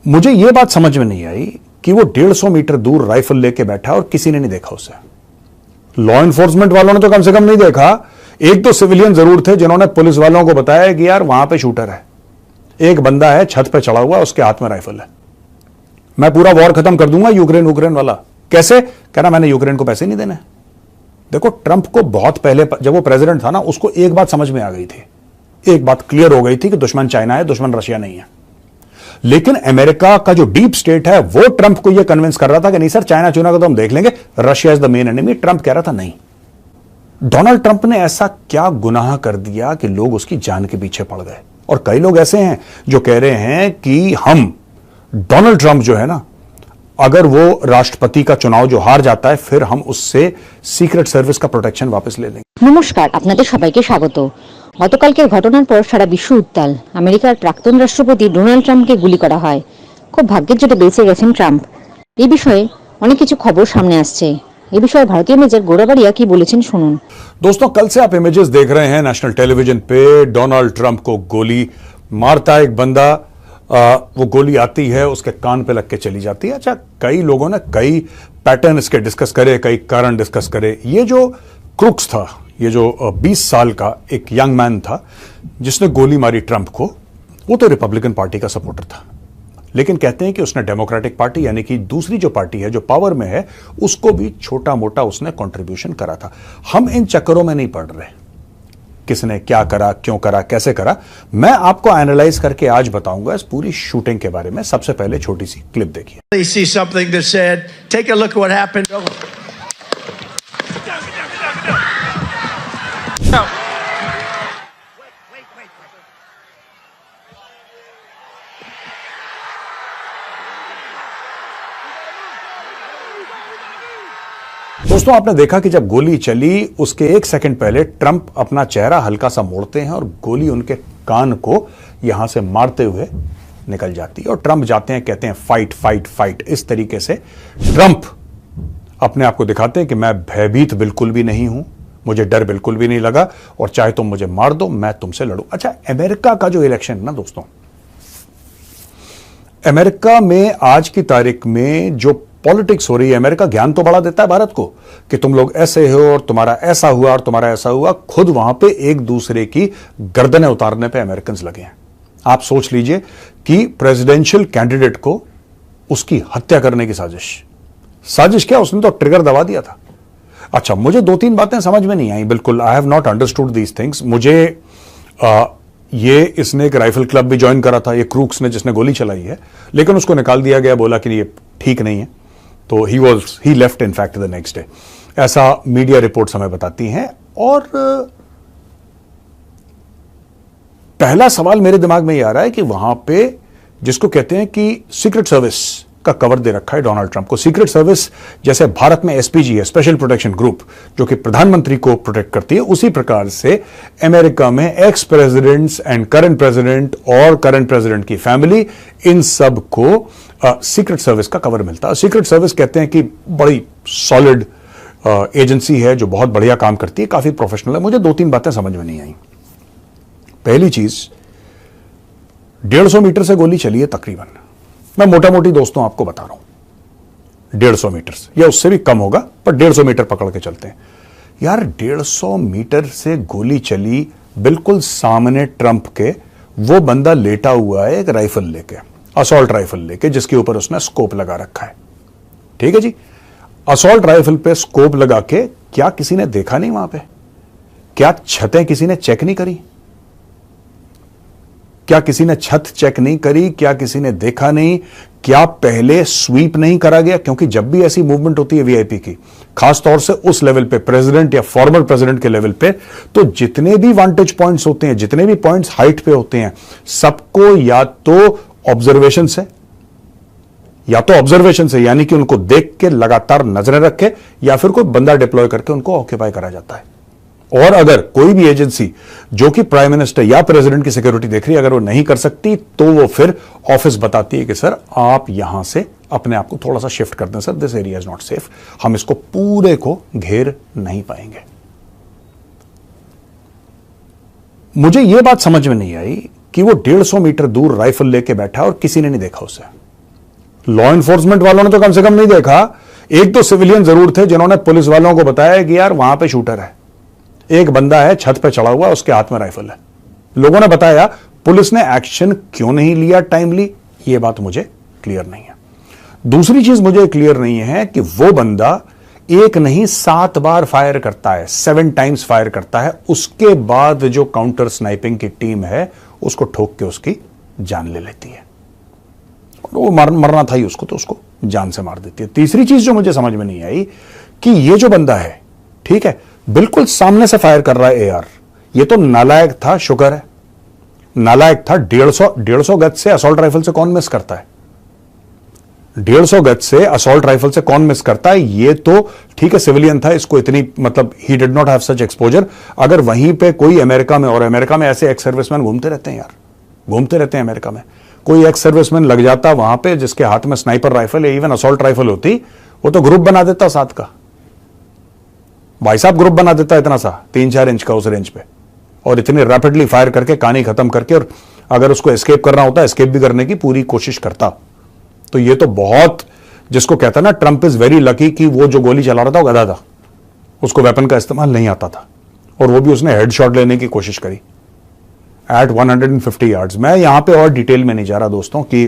मुझे यह बात समझ में नहीं आई कि वो 150 मीटर दूर राइफल लेके बैठा और किसी ने नहीं देखा उसे। लॉ एनफोर्समेंट वालों ने तो कम से कम नहीं देखा। एक तो सिविलियन जरूर थे जिन्होंने पुलिस वालों को बताया कि यार वहां पे शूटर है, एक बंदा है छत पे चढ़ा हुआ, उसके हाथ में राइफल है, मैं पूरा वॉर खत्म कर दूंगा। यूक्रेन वाला कैसे? कह रहा मैंने यूक्रेन को पैसे नहीं देने। देखो, ट्रंप को बहुत पहले जब वो प्रेसिडेंट था ना, उसको एक बात समझ में आ गई थी, एक बात क्लियर हो गई थी कि दुश्मन चाइना है, दुश्मन रशिया नहीं है। लेकिन अमेरिका का जो डीप स्टेट है वो ट्रंप को यह कन्विंस कर रहा था कि नहीं सर, चाइना चुना को तो हम देख लेंगे, Russia is the main enemy. Trump कह रहा था नहीं। डोनाल्ड ट्रंप ने ऐसा क्या गुनाह कर दिया कि लोग उसकी जान के पीछे पड़ गए। और कई लोग ऐसे हैं जो कह रहे हैं कि हम डोनाल्ड ट्रंप जो है ना, अगर वो राष्ट्रपति का चुनाव जो हार जाता है, फिर हम उससे सीक्रेट सर्विस का प्रोटेक्शन वापस ले लेंगे। नमस्कार, আপনাদের সবাইকে স্বাগত। গতকালকের ঘটনার পর সারা বিশ্ব উত্তাল। আমেরিকার প্রাক্তন রাষ্ট্রপতি ডোনাল্ড ট্রাম্পকে গুলি করা হয়। খুব ভাগ্যের জোরে বেঁচে গেছেন ট্রাম্প। এই বিষয়ে অনেক কিছু খবর সামনে আসছে। এই বিষয়ে ভারতীয় মেজর গোড়াবাড়িয়া কি বলেছেন শুনুন। दोस्तों, कल से आप इमेजेस देख रहे हैं नेशनल टेलीविजन पे। डोनाल्ड ट्रंप को गोली मारता है एक बंदा, वो गोली आती है, उसके कान पे लग के चली जाती है। अच्छा, कई लोगों ने कई पैटर्न इसके डिस्कस करे, कई कारण डिस्कस करे। ये जो क्रुक्स था, ये जो 20 साल का एक यंग मैन था जिसने गोली मारी ट्रंप को, वो तो रिपब्लिकन पार्टी का सपोर्टर था। लेकिन कहते हैं कि उसने डेमोक्रेटिक पार्टी यानी कि दूसरी जो पार्टी है जो पावर में है, उसको भी छोटा मोटा उसने कंट्रीब्यूशन करा था। हम इन चक्करों में नहीं पड़ रहे, किसने क्या करा, क्यों करा, कैसे करा। मैं आपको एनालाइज करके आज बताऊंगा इस पूरी शूटिंग के बारे में। सबसे पहले छोटी सी क्लिप देखिए। See something that said, take a look at what happened. No. दोस्तों, आपने देखा कि जब गोली चली उसके एक सेकंड पहले ट्रंप अपना चेहरा हल्का सा मोड़ते हैं और गोली उनके कान को यहां से मारते हुए निकल जाती है। और ट्रंप जाते हैं, कहते हैं फाइट फाइट फाइट। इस तरीके से ट्रंप अपने आप को दिखाते हैं कि मैं भयभीत बिल्कुल भी नहीं हूं, मुझे डर बिल्कुल भी नहीं लगा, और चाहे तुम मुझे मार दो, मैं तुमसे लड़ूं। अच्छा, अमेरिका का जो इलेक्शन ना दोस्तों, अमेरिका में आज की तारीख में जो पॉलिटिक्स हो रही है, अमेरिका ज्ञान तो बड़ा देता है भारत को कि तुम लोग ऐसे हो और तुम्हारा ऐसा हुआ और तुम्हारा ऐसा हुआ। खुद वहां पे एक दूसरे की गर्दनें उतारने पे अमेरिकन लगे हैं। आप सोच लीजिए कि प्रेसिडेंशियल कैंडिडेट को उसकी हत्या करने की साजिश क्या, उसने तो ट्रिगर दबा दिया था। अच्छा, मुझे 2-3 बातें समझ में नहीं आई बिल्कुल। I have not understood these things. मुझे इसने एक राइफल क्लब भी ज्वाइन करा था, ये क्रूक्स ने, जिसने गोली चलाई है, लेकिन उसको निकाल दिया गया, बोला कि ये ठीक नहीं है, तो ही left in fact the next day. ऐसा मीडिया रिपोर्ट्स हमें बताती हैं। और पहला सवाल मेरे दिमाग में ये आ रहा है कि वहां पे जिसको कहते हैं कि सीक्रेट सर्विस का कवर दे रखा है डोनाल्ड ट्रंप को। सीक्रेट सर्विस जैसे भारत में एसपीजी है, स्पेशल प्रोटेक्शन ग्रुप, जो कि प्रधानमंत्री को प्रोटेक्ट करती है, उसी प्रकार से अमेरिका में ex presidents and current president और करंट प्रेसिडेंट की फैमिली, इन सब को सीक्रेट सर्विस का कवर मिलता है। सीक्रेट सर्विस कहते हैं कि बड़ी सॉलिड एजेंसी है जो बहुत बढ़िया काम करती है, काफी प्रोफेशनल है। मुझे 2-3 बातें समझ में नहीं आई। पहली चीज, 150 मीटर से गोली चली है तकरीबन, मैं मोटा मोटी दोस्तों आपको बता रहा हूं, 150 मीटर से, या उससे भी कम होगा, पर 150 मीटर पकड़ के चलते हैं। यार 150 मीटर से गोली चली, बिल्कुल सामने ट्रंप के वो बंदा लेटा हुआ है एक राइफल लेके, असॉल्ट राइफल लेके, जिसके ऊपर उसने स्कोप लगा रखा है। ठीक है जी, असॉल्ट राइफल पे स्कोप लगा के क्या किसी ने देखा नहीं वहां पे? क्या छतें किसी ने चेक नहीं करी? क्या किसी ने छत चेक नहीं करी? क्या किसी ने देखा नहीं? क्या पहले स्वीप नहीं करा गया? क्योंकि जब भी ऐसी मूवमेंट होती है वीआईपी की, खासतौर से उस लेवल पे, प्रेसिडेंट या फॉर्मर प्रेसिडेंट के लेवल पे, तो जितने भी वांटेज पॉइंट्स होते हैं, जितने भी पॉइंट्स हाइट पे होते हैं, सबको या तो ऑब्जर्वेशन से, यानी कि उनको देख के लगातार नजरें रखे, या फिर कोई बंदा डिप्लॉय करके उनको ऑक्यूपाई करा जाता है। और अगर कोई भी एजेंसी जो कि प्राइम मिनिस्टर या प्रेसिडेंट की सिक्योरिटी देख रही है, अगर वो नहीं कर सकती, तो वो फिर ऑफिस बताती है कि सर आप यहां से अपने आप को थोड़ा सा शिफ्ट कर दें, sir this area is not safe, हम इसको पूरे को घेर नहीं पाएंगे। मुझे यह बात समझ में नहीं आई कि वो 150 मीटर दूर राइफल लेके बैठा और किसी ने नहीं देखा उसे। लॉ इन्फोर्समेंट वालों ने तो कम से कम नहीं देखा। एक तो सिविलियन जरूर थे जिन्होंने पुलिस वालों को बताया कि यार वहां पे शूटर है, एक बंदा है छत पे चढ़ा हुआ, उसके हाथ में राइफल है। लोगों ने बताया, पुलिस ने एक्शन क्यों नहीं लिया टाइमली, यह बात मुझे क्लियर नहीं है। दूसरी चीज मुझे क्लियर नहीं है कि वो बंदा एक नहीं 7 बार फायर करता है, 7 टाइम्स फायर करता है, उसके बाद जो काउंटर स्नाइपिंग की टीम है उसको ठोक के उसकी जान ले लेती है। वो मरना था ही उसको, तो उसको जान से मार देती है। तीसरी चीज जो मुझे समझ में नहीं आई कि ये जो बंदा है, ठीक है, बिल्कुल सामने से फायर कर रहा है एआर, ये तो नालायक था, शुक्र है नालायक था। 150 गज से असॉल्ट राइफल से कौन मिस करता है? 150 गज से असॉल्ट राइफल से कौन मिस करता है? ये तो ठीक है, सिविलियन था, इसको इतनी मतलब he did not have such exposure. अगर वहीं पे कोई अमेरिका में, और अमेरिका में ऐसे एक्स सर्विसमैन घूमते रहते हैं यार, घूमते रहते हैं अमेरिका में, कोई एक्स सर्विसमैन लग जाता वहां पे जिसके हाथ में स्नाइपर राइफल या इवन असॉल्ट राइफल होती, वो तो ग्रुप बना देता 7 का, भाई साहब ग्रुप बना देता इतना सा 3-4 इंच का उस रेंज पे, और इतनी रैपिडली फायर करके कहानी खत्म करके, और अगर उसको एस्केप करना होता एस्केप भी करने की पूरी कोशिश करता। तो ये तो बहुत, जिसको कहता ना ट्रंप इज वेरी लकी कि वो जो गोली चला रहा था वो गधा था, उसको वेपन का इस्तेमाल नहीं आता था, और वो भी उसने हेडशॉट लेने की कोशिश करी एट 150 यार्ड्स। मैं यहां पे और डिटेल में नहीं जा रहा दोस्तों कि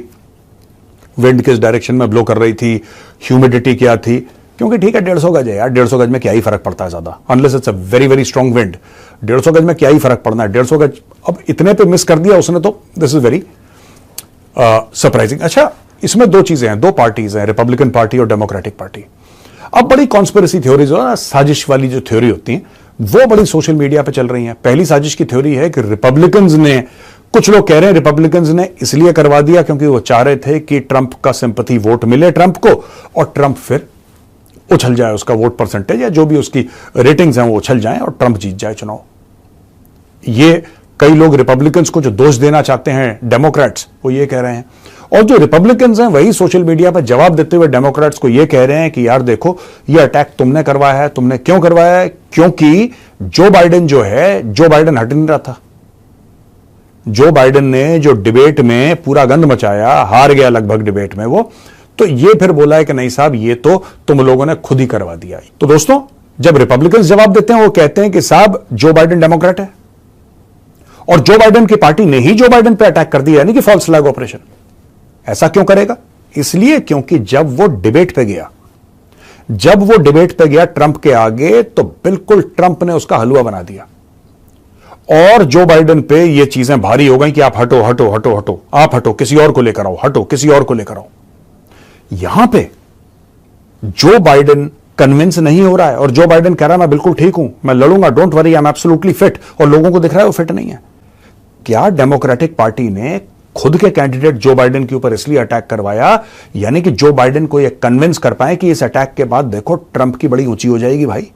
विंड किस डायरेक्शन में ब्लो कर रही थी, ह्यूमिडिटी क्या थी, क्योंकि ठीक है 150 गज है यार, 150 गज में क्या ही फर्क पड़ता है ज्यादा, unless it's a very very strong wind. 150 गज में क्या ही फर्क पड़ना है, 150 गज अब इतने पे मिस कर दिया उसने, तो दिस इज वेरी सरप्राइजिंग। अच्छा, इसमें 2 चीजें हैं, 2 पार्टीज हैं, रिपब्लिकन पार्टी और डेमोक्रेटिक पार्टी। अब बड़ी कॉन्स्पिरेसी थ्योरीज और साजिश वाली जो थ्योरी होती हैं वो बड़ी सोशल मीडिया पे चल रही हैं। पहली साजिश की थ्योरी है कि रिपब्लिकन्स ने, कुछ लोग कह रहे हैं रिपब्लिकन्स ने इसलिए करवा दिया क्योंकि वो चाह रहे थे कि ट्रंप का सिंपैथी वोट मिले ट्रंप को, और ट्रंप फिर उछल जाए, उसका वोट परसेंटेज या जो भी उसकी रेटिंग्स हैं वो उछल जाए और ट्रंप जीत जाए चुनाव। ये कई लोग रिपब्लिकन्स को जो दोष देना चाहते हैं डेमोक्रेट्स, वो ये कह रहे हैं, और जो रिपब्लिकन्स हैं वही सोशल मीडिया पर जवाब देते हुए डेमोक्रेट्स को ये कह रहे हैं कि यार देखो ये अटैक तुमने करवाया है। तुमने क्यों करवाया है? क्योंकि जो बाइडेन जो है, जो बाइडेन हट नहीं रहा था। जो बाइडेन ने जो डिबेट में पूरा गंद मचाया, हार गया लगभग डिबेट में वो, तो ये फिर बोला है कि नहीं साहब ये तो तुम लोगों ने खुद ही करवा दिया। तो दोस्तों, जब रिपब्लिकन्स जवाब देते हैं वो कहते हैं कि साहब जो बाइडेन डेमोक्रेट है, और जो बाइडेन की पार्टी ने ही जो बाइडेन पे अटैक कर दिया, यानी कि फॉल्स फ्लैग ऑपरेशन। ऐसा क्यों करेगा? इसलिए क्योंकि जब वो डिबेट पे गया ट्रंप के आगे, तो बिल्कुल ट्रंप ने उसका हलवा बना दिया, और जो बाइडेन पे ये चीजें भारी हो गई कि आप हटो हटो हटो हटो, आप हटो, किसी और को लेकर आओ, हटो किसी और को लेकर आओ। यहां पे जो बाइडेन कन्विंस नहीं हो रहा है, और जो बाइडेन कह रहा है मैं बिल्कुल ठीक हूं, मैं लड़ूंगा, don't worry, I am absolutely fit, और लोगों को दिख रहा है वो फिट नहीं है। क्या डेमोक्रेटिक पार्टी ने खुद के कैंडिडेट जो बाइडेन के ऊपर इसलिए अटैक करवाया, यानी कि जो बाइडेन को यह कन्विंस कर पाए कि इस अटैक के बाद देखो ट्रंप की बड़ी ऊंची हो जाएगी भाई,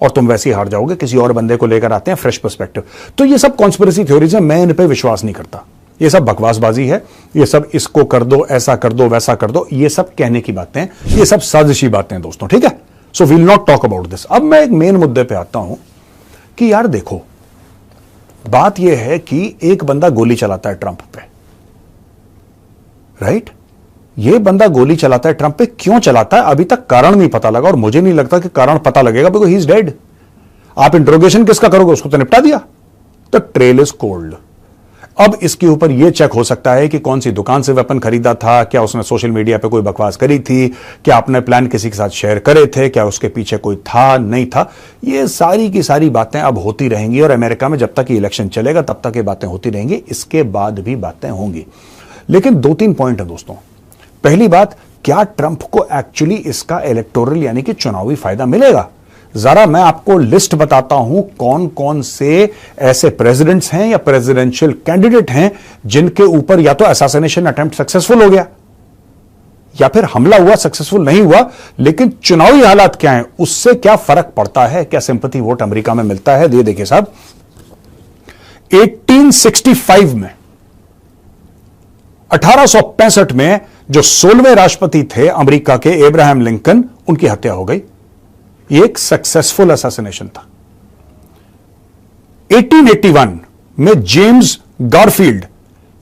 और तुम वैसे ही हार जाओगे, किसी और बंदे को लेकर आते हैं फ्रेश पर्सपेक्टिव। तो ये सब कॉन्स्पिरेसी थ्योरीज है, मैं इन पे विश्वास नहीं करता। ये सब बकवासबाजी है, ये सब इसको कर दो, ऐसा कर दो, वैसा कर दो, ये सब कहने की बातें, ये सब साजिशी बातें हैं दोस्तों, ठीक है। So we'll not talk about this. अब मैं एक मेन मुद्दे पे आता हूं कि यार देखो, बात यह है कि एक बंदा गोली चलाता है ट्रंप पे, राइट? ये बंदा गोली चलाता है ट्रंप पे, क्यों चलाता है अभी तक कारण नहीं पता लगा, और मुझे नहीं लगता कि कारण पता लगेगा, बिकॉज़ ही इज डेड। आप इंट्रोगेशन किसका करोगे? उसको तो निपटा दिया, तो ट्रेल इज कोल्ड। अब इसके ऊपर यह चेक हो सकता है कि कौन सी दुकान से वेपन खरीदा था, क्या उसने सोशल मीडिया पे कोई बकवास करी थी, क्या आपने प्लान किसी के साथ शेयर करे थे, क्या उसके पीछे कोई था नहीं था। ये सारी की सारी बातें अब होती रहेंगी, और अमेरिका में जब तक ये इलेक्शन चलेगा तब तक ये बातें होती रहेंगी, इसके बाद भी बातें होंगी। लेकिन 2-3 पॉइंट है दोस्तों। पहली बात, क्या ट्रंप को एक्चुअली इसका इलेक्टोरल यानी कि चुनावी फायदा मिलेगा? जरा मैं आपको लिस्ट बताता हूं कौन कौन से ऐसे प्रेसिडेंट्स हैं या प्रेसिडेंशियल कैंडिडेट हैं जिनके ऊपर या तो असैसिनेशन अटेम्प्ट सक्सेसफुल हो गया, या फिर हमला हुआ सक्सेसफुल नहीं हुआ, लेकिन चुनावी हालात क्या हैं, उससे क्या फर्क पड़ता है, क्या सिंपैथी वोट अमेरिका में मिलता है। ये देखिए साहब, 1865 में 1865 में जो 16वें राष्ट्रपति थे अमेरिका के, एब्राहम लिंकन, उनकी हत्या हो गई। ये एक सक्सेसफुल असैसिनेशन था। 1881 में जेम्स गारफील्ड,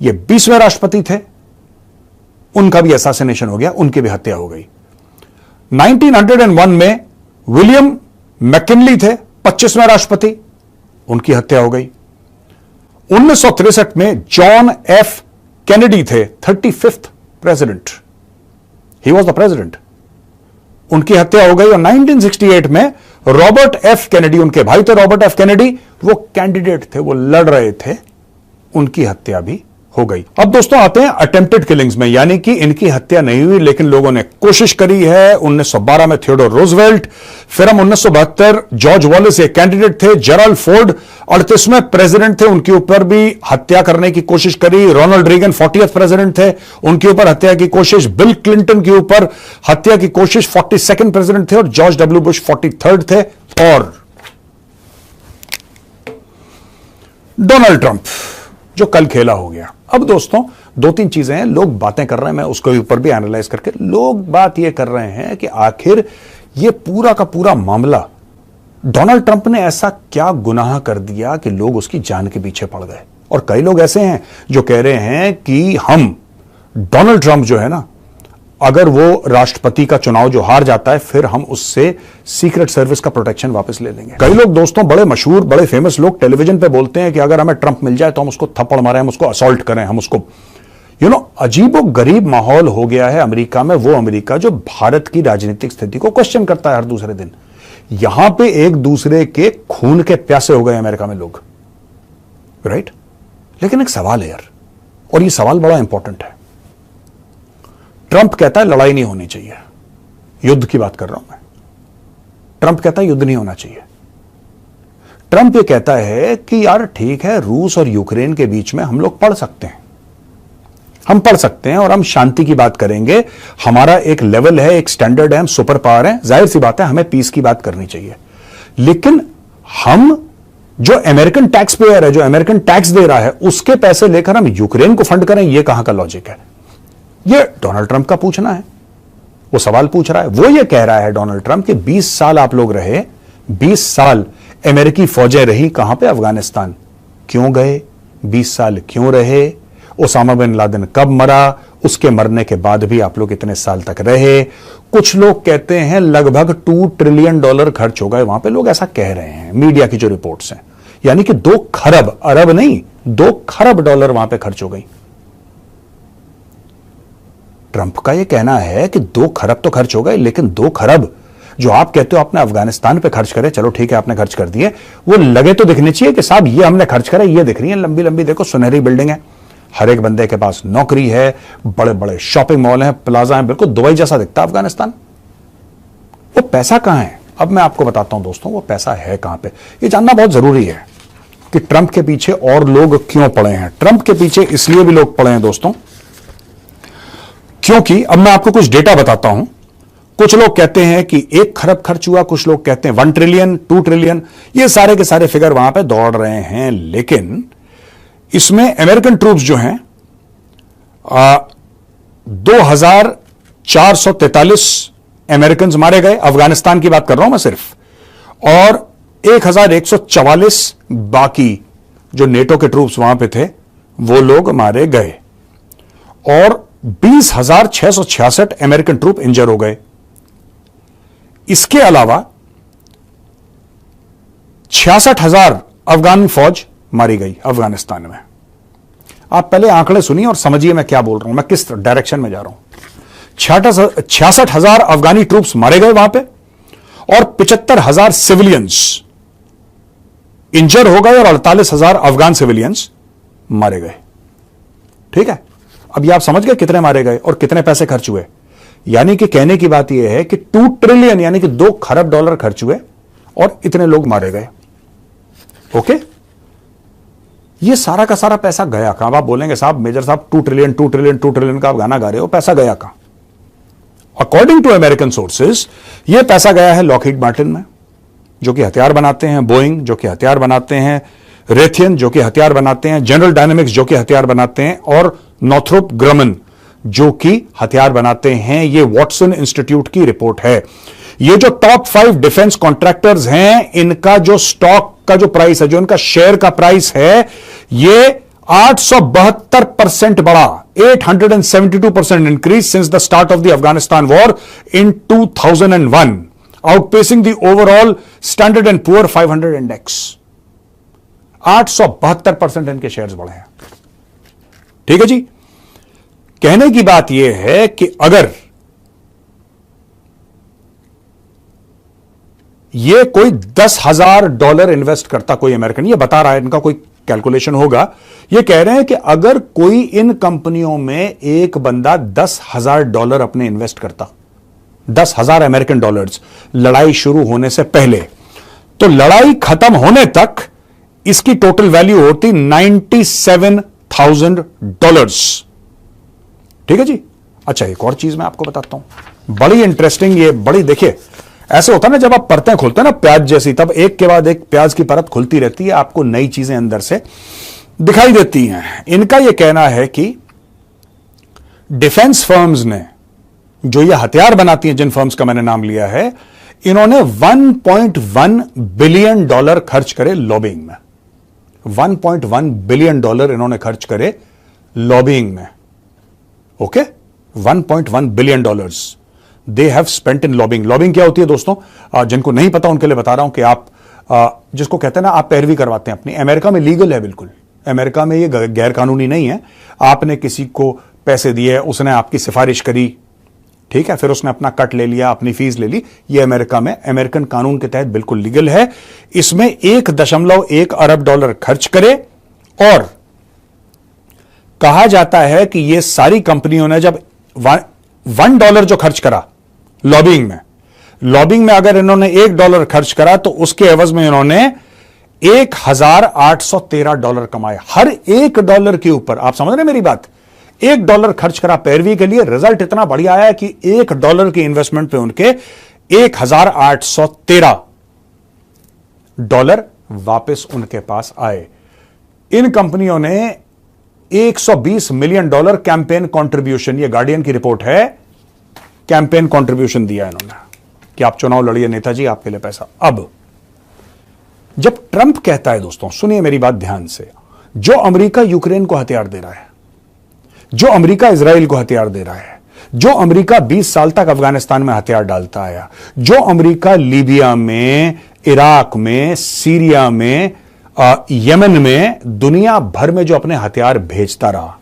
ये 20वें राष्ट्रपति थे, उनका भी असैसिनेशन हो गया, उनकी भी हत्या हो गई। 1901 में विलियम मैकिनली थे 25वें राष्ट्रपति, उनकी हत्या हो गई। 1963 में जॉन एफ कैनेडी थे 35th president, he was the president, उनकी हत्या हो गई। और 1968 में रॉबर्ट एफ कैनेडी, उनके भाई थे रॉबर्ट एफ कैनेडी, वो कैंडिडेट थे, वो लड़ रहे थे, उनकी हत्या भी हो गई। अब दोस्तों आते हैं अटेम्प्टेड किलिंग्स में, यानी कि इनकी हत्या नहीं हुई लेकिन लोगों ने कोशिश करी है। 1912 में थियोडोर रूजवेल्ट, फिर हम 1972 जॉर्ज वॉलेस ये कैंडिडेट थे, जेराल्ड फोर्ड 38वें प्रेसिडेंट थे, उनके ऊपर भी हत्या करने की कोशिश करी। रोनाल्ड रीगन 40th प्रेसिडेंट थे, उनके ऊपर हत्या की कोशिश। बिल क्लिंटन के ऊपर हत्या की कोशिश 42nd प्रेसिडेंट थे, और जॉर्ज डब्ल्यू बुश 43rd थे। और डोनाल्ड ट्रंप जो कल खेला हो गया। अब दोस्तों दो तीन चीजें हैं, लोग बातें कर रहे हैं, मैं उसके ऊपर भी एनालाइज करके, लोग बात यह कर रहे हैं कि आखिर यह पूरा का पूरा मामला डोनाल्ड ट्रंप ने ऐसा क्या गुनाह कर दिया कि लोग उसकी जान के पीछे पड़ गए। और कई लोग ऐसे हैं जो कह रहे हैं कि हम डोनाल्ड ट्रंप जो है ना, अगर वो राष्ट्रपति का चुनाव जो हार जाता है, फिर हम उससे सीक्रेट सर्विस का प्रोटेक्शन वापस ले लेंगे। कई लोग दोस्तों, बड़े मशहूर बड़े फेमस लोग टेलीविजन पे बोलते हैं कि अगर हमें ट्रंप मिल जाए तो हम उसको थप्पड़ मारें, हम उसको असॉल्ट करें, हम उसको अजीबो गरीब माहौल हो गया है अमेरिका में। वो अमेरिका जो भारत की राजनीतिक स्थिति को क्वेश्चन करता है हर दूसरे दिन। यहां पे एक दूसरे के खून के प्यासे हो गए अमेरिका में लोग, राइट। लेकिन एक सवाल है यार, और ये सवाल बड़ा इंपॉर्टेंट है। ट्रंप कहता है लड़ाई नहीं होनी चाहिए, युद्ध की बात कर रहा हूं मैं। ट्रंप कहता है युद्ध नहीं होना चाहिए। ट्रंप ये कहता है कि यार ठीक है, रूस और यूक्रेन के बीच में हम लोग पढ़ सकते हैं, हम पढ़ सकते हैं और हम शांति की बात करेंगे। हमारा एक लेवल है, एक स्टैंडर्ड है, हम सुपर पावर हैं, जाहिर सी बात है हमें पीस की बात करनी चाहिए। लेकिन हम जो अमेरिकन टैक्स पेयर है, जो अमेरिकन टैक्स दे रहा है, उसके पैसे लेकर हम यूक्रेन को फंड करें, यह कहां का लॉजिक है? ये डोनाल्ड ट्रंप का पूछना है, वो सवाल पूछ रहा है। वो ये कह रहा है डोनाल्ड ट्रंप कि 20 साल आप लोग रहे, 20 साल अमेरिकी फौजें रही, कहां पे? अफगानिस्तान। क्यों गए? 20 साल क्यों रहे? ओसामा बिन लादेन कब मरा? उसके मरने के बाद भी आप लोग इतने साल तक रहे। कुछ लोग कहते हैं लगभग $2 ट्रिलियन खर्च हो गए वहां पे, लोग ऐसा कह रहे हैं, मीडिया की जो रिपोर्ट्स हैं, यानी कि 2 खरब, अरब नहीं, 2 खरब डॉलर वहां पे खर्च हो गई। ट्रंप का यह कहना है कि 2 खरब तो खर्च हो गए, लेकिन 2 खरब जो आप कहते हो आपने अफगानिस्तान पे खर्च करे, चलो ठीक है आपने खर्च कर दिए, वो लगे तो दिखने चाहिए कि साहब ये हमने खर्च करे। ये दिख रही है लंबी लंबी, देखो सुनहरी बिल्डिंग है, हर एक बंदे के पास नौकरी है, बड़े बड़े शॉपिंग मॉल हैं, प्लाजा हैं, बिल्कुल दुबई जैसा दिखता है अफगानिस्तान। वो पैसा कहां है? अब मैं आपको बताता हूं दोस्तों, वो पैसा है कहां पे, ये जानना बहुत जरूरी है कि ट्रंप के पीछे और लोग क्यों पड़े हैं। ट्रंप के पीछे इसलिए भी लोग पड़े हैं दोस्तों, क्योंकि अब मैं आपको कुछ डेटा बताता हूं। कुछ लोग कहते हैं कि 1 खरब खर्च हुआ, कुछ लोग कहते हैं 1 ट्रिलियन, 2 ट्रिलियन, ये सारे के सारे फिगर वहां पे दौड़ रहे हैं। लेकिन इसमें अमेरिकन ट्रूप्स जो हैं 2443 अमेरिकन मारे गए, अफगानिस्तान की बात कर रहा हूं मैं सिर्फ, और 1144 बाकी जो नेटो के ट्रूप्स वहां पे थे वो लोग मारे गए, और 20,666 अमेरिकन ट्रूप इंजर हो गए। इसके अलावा 66,000 अफगान फौज मारी गई अफगानिस्तान में। आप पहले आंकड़े सुनिए और समझिए मैं क्या बोल रहा हूं, मैं किस डायरेक्शन में जा रहा हूं। 66,000 अफगानी ट्रूप्स मारे गए वहां पे, और 75,000 सिविलियंस इंजर हो गए, और 48,000 अफगान सिविलियंस मारे गए। ठीक है, अब ये आप समझ गए कितने मारे गए और कितने पैसे खर्च हुए। यानी कि कहने की बात यह है कि 2 ट्रिलियन यानी कि 2 खरब डॉलर खर्च हुए और इतने लोग मारे गए। ओके, ये सारा का सारा पैसा गया कहां? आप बोलेंगे साहब मेजर साहब 2 ट्रिलियन 2 ट्रिलियन 2 ट्रिलियन का आप गाना गा रहे हो, पैसा गया कहां? अकॉर्डिंग टू अमेरिकन सोर्सेज यह पैसा गया है लॉकहीड मार्टिन में, जो कि हथियार बनाते हैं, बोइंग जो कि हथियार बनाते हैं, रेथियन जो कि हथियार बनाते हैं, जनरल डायनेमिक्स जो कि हथियार बनाते हैं, और नॉर्थरोप ग्रमन जो कि हथियार बनाते हैं। ये वॉटसन इंस्टीट्यूट की रिपोर्ट है। ये जो टॉप 5 डिफेंस कॉन्ट्रैक्टर्स हैं, इनका जो स्टॉक का जो प्राइस है, जो इनका शेयर का प्राइस है, ये 872% बढ़ा, 872% increase since the start of the Afghanistan war in 2001, outpacing the overall standard and poor 500 index. 872% इनके शेयर्स बढ़े हैं। ठीक है जी। कहने की बात यह है कि अगर ये कोई $10,000 इन्वेस्ट करता, कोई अमेरिकन, ये बता रहा है, इनका कोई कैलकुलेशन होगा, ये कह रहे हैं कि अगर कोई इन कंपनियों में एक बंदा $10,000 अपने इन्वेस्ट करता, 10,000 अमेरिकन डॉलर्स लड़ाई शुरू होने से पहले, तो लड़ाई खत्म होने तक इसकी टोटल वैल्यू होती $97,000। ठीक है जी। अच्छा, एक और चीज मैं आपको बताता हूं, बड़ी इंटरेस्टिंग, ये बड़ी, देखिए ऐसे होता है ना, जब आप परतें खोलते हैं ना प्याज जैसी, तब एक के बाद एक प्याज की परत खुलती रहती है, आपको नई चीजें अंदर से दिखाई देती हैं। इनका यह कहना है कि डिफेंस फर्म्स ने, जो ये हथियार बनाती हैं, जिन फर्म्स का मैंने नाम लिया है, इन्होंने $1.1 बिलियन खर्च करे लॉबिंग में। $1.1 बिलियन इन्होंने खर्च करे लॉबिंग में। Okay, $1.1 billion they have spent in lobbying. Lobbying क्या होती है दोस्तों, जिनको नहीं पता उनके लिए बता रहा हूं कि आप जिसको कहते हैं ना, आप पैरवी करवाते हैं अपनी। अमेरिका में लीगल है, बिल्कुल अमेरिका में ये गैर कानूनी नहीं है। आपने किसी को पैसे दिए, उसने आपकी सिफारिश करी, ठीक है, फिर उसने अपना कट ले लिया, अपनी फीस ले ली, ये अमेरिका में अमेरिकन कानून के तहत बिल्कुल लीगल है। इसमें $1.1 अरब खर्च करे, और कहा जाता है कि ये सारी कंपनियों ने जब $1 जो खर्च करा लॉबिंग में अगर इन्होंने $1 खर्च करा, तो उसके एवज में इन्होंने $1,813 कमाए। हर $1 के ऊपर, आप समझ रहे हैं मेरी बात, $1 खर्च करा पैरवी के लिए, रिजल्ट इतना बढ़िया आया कि $1 की इन्वेस्टमेंट पे उनके $1,813 वापस उनके पास आए। इन कंपनियों ने $120 मिलियन कैंपेन कंट्रीब्यूशन, ये गार्डियन की रिपोर्ट है, कैंपेन कंट्रीब्यूशन दिया इन्होंने कि आप चुनाव लड़िए नेताजी, आपके लिए पैसा। अब जब ट्रंप कहता है, दोस्तों सुनिए मेरी बात ध्यान से, जो अमेरिका यूक्रेन को हथियार दे रहा है, जो अमेरिका इजराइल को हथियार दे रहा है, जो अमेरिका 20 साल तक अफगानिस्तान में हथियार डालता आया, जो अमेरिका लीबिया में, इराक में, सीरिया में, यमन में, दुनिया भर में जो अपने हथियार भेजता रहा,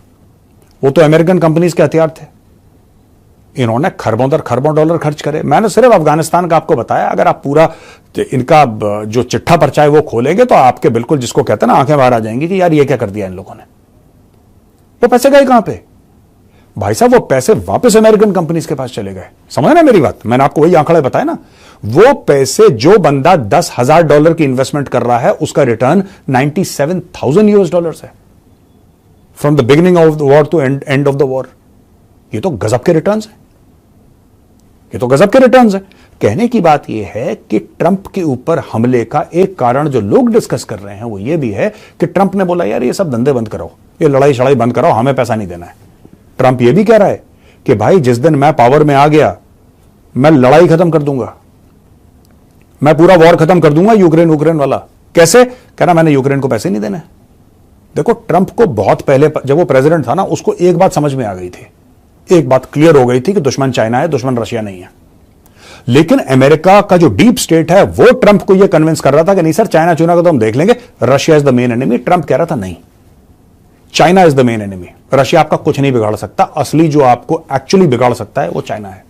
वो तो अमेरिकन कंपनीज के हथियार थे। इन्होंने खरबों दर खरबों डॉलर खर्च करे। मैंने सिर्फ अफगानिस्तान का आपको बताया, अगर आप पूरा इनका जो चिट्ठा पर्चा है वो खोलेंगे तो आपके बिल्कुल, जिसको कहते हैं ना, आंखें बाहर आ जाएंगी कि यार ये क्या कर दिया इन लोगों ने। वो पैसे गए कहां पे भाई साहब? वो पैसे वापस अमेरिकन कंपनीज के पास चले गए। समझ ना मेरी बात? मैंने आपको वही आंकड़े बताया ना, वो पैसे जो बंदा $10,000 की इन्वेस्टमेंट कर रहा है, उसका रिटर्न $97,000 है from the beginning of the war to end of the war. ये तो गजब के रिटर्न्स हैं, ये तो गजब के रिटर्न्स हैं। कहने की बात यह है कि ट्रंप के ऊपर हमले का एक कारण जो लोग डिस्कस कर रहे हैं वो ये भी है कि ट्रंप ने बोला यार ये सब धंधे बंद करो, ये लड़ाई शड़ाई बंद करो, हमें पैसा नहीं देना है। ट्रंप ये भी कह रहा है कि भाई जिस दिन मैं पावर में आ गया, मैं लड़ाई खत्म कर दूंगा, मैं पूरा वॉर खत्म कर दूंगा यूक्रेन वाला। कैसे? कह रहा मैंने यूक्रेन को पैसे नहीं देने। देखो, ट्रंप को बहुत पहले, जब वो प्रेसिडेंट था ना, उसको एक बात समझ में आ गई थी, एक बात क्लियर हो गई थी कि दुश्मन चाइना है, दुश्मन रशिया नहीं है। लेकिन अमेरिका का जो डीप स्टेट है वो ट्रंप को यह कन्विंस कर रहा था कि नहीं सर, चाइना चुना को तो हम देख लेंगे, Russia is the main enemy. Trump कह रहा था नहीं, China is the main enemy, Russia आपका कुछ नहीं बिगाड़ सकता, असली जो आपको एक्चुअली बिगाड़ सकता है वो चाइना है।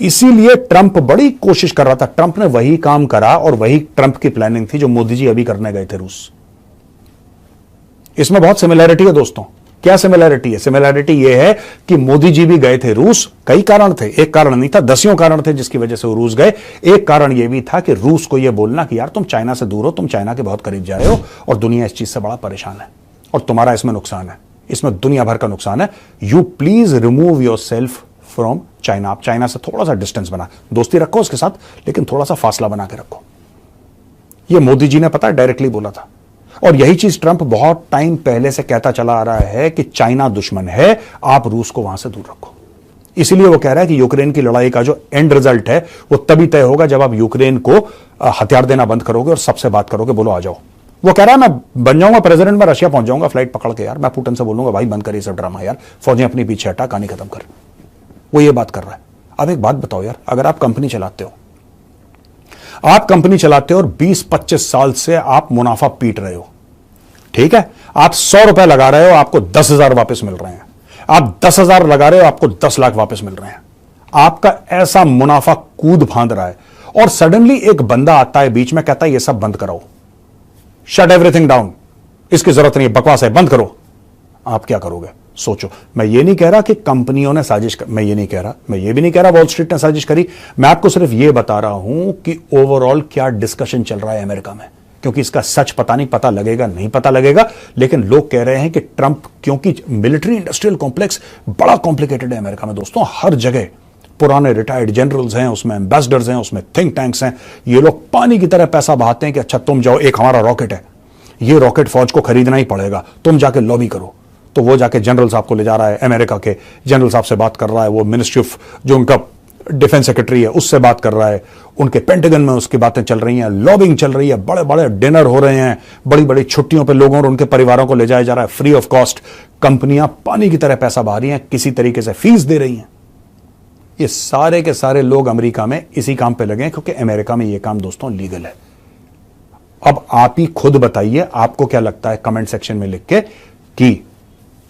इसीलिए ट्रंप बड़ी कोशिश कर रहा था। ट्रंप ने वही काम करा और वही ट्रंप की प्लानिंग थी जो मोदी जी अभी करने गए थे रूस। इसमें बहुत सिमिलैरिटी है दोस्तों। क्या सिमिलैरिटी है? सिमिलैरिटी यह है कि मोदी जी भी गए थे रूस। कई कारण थे, एक कारण नहीं था, दसियों कारण थे जिसकी वजह से वो रूस गए। एक कारण यह भी था कि रूस को यह बोलना कि यार तुम चाइना से दूर हो, तुम चाइना के बहुत करीब जा रहे हो और दुनिया इस चीज से बड़ा परेशान है और तुम्हारा इसमें नुकसान है, इसमें दुनिया भर का नुकसान है। You please remove your self from China. आप चाइना से थोड़ा सा डिस्टेंस बना, दोस्ती रखो उसके साथ, लेकिन थोड़ा सा फासला बना के रखो। यह मोदी जी ने पता है डायरेक्टली बोला था। और यही चीज ट्रंप बहुत टाइम पहले से कहता चला आ रहा है कि चाइना दुश्मन है, आप रूस को वहां से दूर रखो। इसीलिए वो कह रहा है कि यूक्रेन की लड़ाई का जो एंड रिजल्ट है वो तभी तय होगा जब आप यूक्रेन को हथियार देना बंद करोगे और सबसे बात करोगे, बोलो आ जाओ। वो कह रहा है मैं बन जाऊंगा प्रेसिडेंट, मैं रशिया पहुंच जाऊंगा फ्लाइट पकड़ के। यार मैं पुतिन से बोलूंगा भाई बंद कर ये सब ड्रामा यार, फौजें अपनी पीछे हटा, कहानी खत्म कर। वो ये बात कर रहा है। अब एक बात बताओ यार, अगर आप कंपनी चलाते हो, और 20-25 साल से आप मुनाफा पीट रहे हो, ठीक है, आप 100 रुपए लगा रहे हो, आपको 10,000 वापस मिल रहे हैं। आप 10,000 लगा रहे हो, आपको 10 लाख वापस मिल रहे हैं। आपका ऐसा मुनाफा कूद फांद रहा है, और सडनली एक बंदा आता है बीच में, कहता है ये सब बंद कराओ, शट एवरीथिंग डाउन, इसकी जरूरत नहीं है, बकवास है, बंद करो। आप क्या करोगे? सोचो। मैं ये नहीं कह रहा कि कंपनियों ने साजिश मैं ये नहीं कह रहा, मैं ये भी नहीं कह रहा वॉल स्ट्रीट ने साजिश करी। मैं आपको सिर्फ ये बता रहा हूं कि ओवरऑल क्या डिस्कशन चल रहा है अमेरिका में, क्योंकि इसका सच पता नहीं, पता लगेगा नहीं पता लगेगा, लेकिन लोग कह रहे हैं कि ट्रंप, क्योंकि मिलिट्री इंडस्ट्रियल कॉम्प्लेक्स बड़ा कॉम्प्लिकेटेड है अमेरिका में दोस्तों, हर जगह पुराने रिटायर्ड जनरल्स हैं, उसमें एम्बेसडर्स हैं, उसमें थिंक टैंक्स हैं। ये लोग पानी की तरह पैसा बहाते हैं कि अच्छा तुम जाओ, एक हमारा रॉकेट है, ये रॉकेट फौज को खरीदना ही पड़ेगा, तुम जाके लॉबी करो। तो वो जाके जनरल साहब को ले जा रहा है, अमेरिका के जनरल साहब से बात कर रहा है, वो मिनिस्ट्री ऑफ जो उनका डिफेंस सेक्रेटरी है उससे बात कर रहा है, उनके पेंटागन में उसकी बातें चल रही हैं, लॉबिंग चल रही है, बड़े बड़े डिनर हो रहे हैं, बड़ी बड़ी छुट्टियों पे लोगों और उनके परिवारों को ले जाया जा रहा है फ्री ऑफ कॉस्ट। कंपनियां पानी की तरह पैसा बहा रही हैं, किसी तरीके से फीस दे रही हैं। ये सारे के सारे लोग अमेरिका में इसी काम पे लगे हैं, क्योंकि अमेरिका में ये काम दोस्तों लीगल है। अब आप ही खुद बताइए, आपको क्या लगता है कमेंट सेक्शन में लिख के कि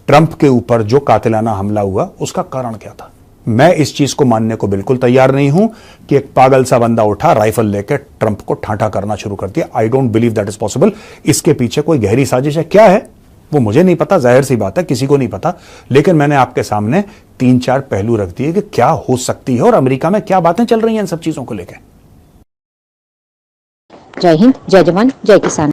ट्रंप के ऊपर जो कातिलाना हमला हुआ उसका कारण क्या था। मैं इस चीज को मानने को बिल्कुल तैयार नहीं हूं कि एक पागल सा बंदा उठा, राइफल लेकर ट्रंप को ठाठा करना शुरू कर दिया। I don't believe that is possible. इसके पीछे कोई गहरी साजिश है, क्या है वो मुझे नहीं पता, जाहिर सी बात है किसी को नहीं पता, लेकिन मैंने आपके सामने 3-4 पहलू रख दिए कि क्या हो सकती है और अमेरिका में क्या बातें चल रही हैं इन सब चीजों को लेकर। जय हिंद, जय जवान, जय किसान।